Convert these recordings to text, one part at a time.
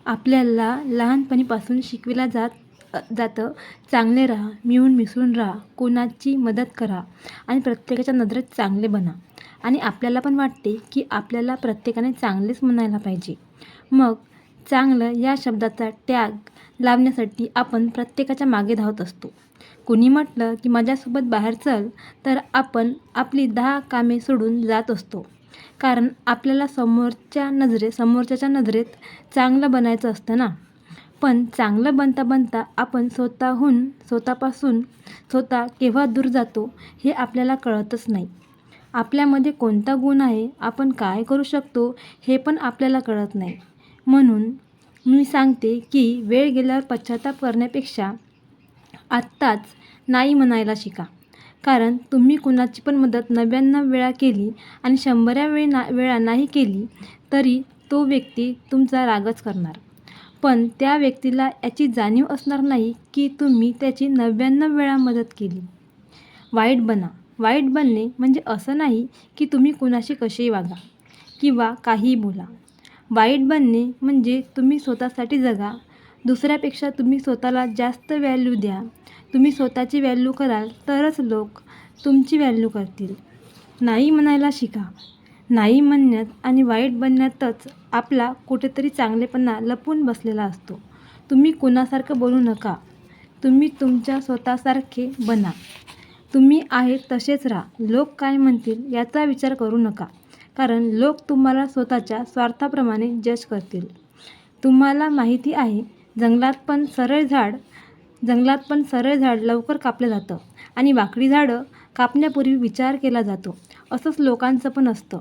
आपल्याला लहानपणीपासून शिकविला जातं चांगले राहा, मिळून मिसळून राहा, कोणाची मदत करा आणि प्रत्येकाच्या नजरेत चांगले बना. आणि आपल्याला पण वाटते की आपल्याला प्रत्येकाने चांगलेच म्हणायला पाहिजे. मग चांगलं या शब्दाचा टॅग लावण्यासाठी आपण प्रत्येकाच्या मागे धावत असतो. कुणी म्हटलं की माझ्यासोबत बाहेर चल, तर आपण आपली 10 कामे सोडून जात असतो. कारण आपल्याला समोरच्याच्या नजरेत चांगलं बनायचं असतं ना. पण चांगलं बनता बनता आपण स्वतःपासून केव्हा दूर जातो हे आपल्याला कळतच नाही. आपल्यामध्ये कोणता गुण आहे, आपण काय करू शकतो हे पण आपल्याला कळत नाही. म्हणून मी सांगते की वेळ गेल्यावर पश्चाताप करण्यापेक्षा आत्ताच नाही म्हणायला शिका. कारण तुम्ही कुणाची पण मदत 99 वेळा केली आणि 100व्या वेळा नाही केली तरी तो व्यक्ती तुमचा रागच करणार. पण त्या व्यक्तीला याची जाणीव असणार नाही की तुम्ही त्याची 99 वेळा मदत केली. वाईट बना. वाईट बनणे म्हणजे असं नाही की तुम्ही कुणाशी कसेही वागा किंवा काहीही बोला. वाईट बनणे म्हणजे तुम्ही स्वतःसाठी जगा. दुसऱ्यापेक्षा तुम्ही स्वतःला जास्त व्हॅल्यू द्या. तुम्ही स्वतःची व्हॅल्यू कराल तरच लोक तुमची व्हॅल्यू करतील. नाही म्हणायला शिका. नाही म्हणण्यात आणि वाईट बनण्यातच आपला कुठेतरी चांगलेपणा लपून बसलेला असतो. तुम्ही कुणासारखं बोलू नका. तुम्ही तुमच्या स्वतःसारखे बना. तुम्ही आहे तसेच राहा. लोक काय म्हणतील याचा विचार करू नका. कारण लोक तुम्हाला स्वतःच्या स्वार्थाप्रमाणे जज करतील. तुम्हाला माहिती आहे जंगलात पण सरळ झाड लवकर कापलं जातं आणि वाकडी झाडं कापण्यापूर्वी विचार केला जातो. असंच लोकांचं पण असतं.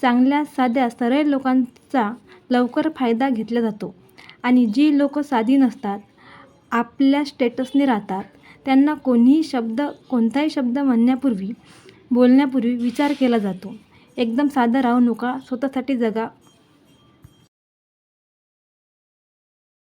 चांगल्या साध्या सरळ लोकांचा लवकर फायदा घेतला जातो आणि जी लोकं साधी नसतात, आपल्या स्टेटसने राहतात, त्यांना कोणताही शब्द बोलण्यापूर्वी विचार केला जातो. एकदम साधं राहू नका. स्वतःसाठी जगा.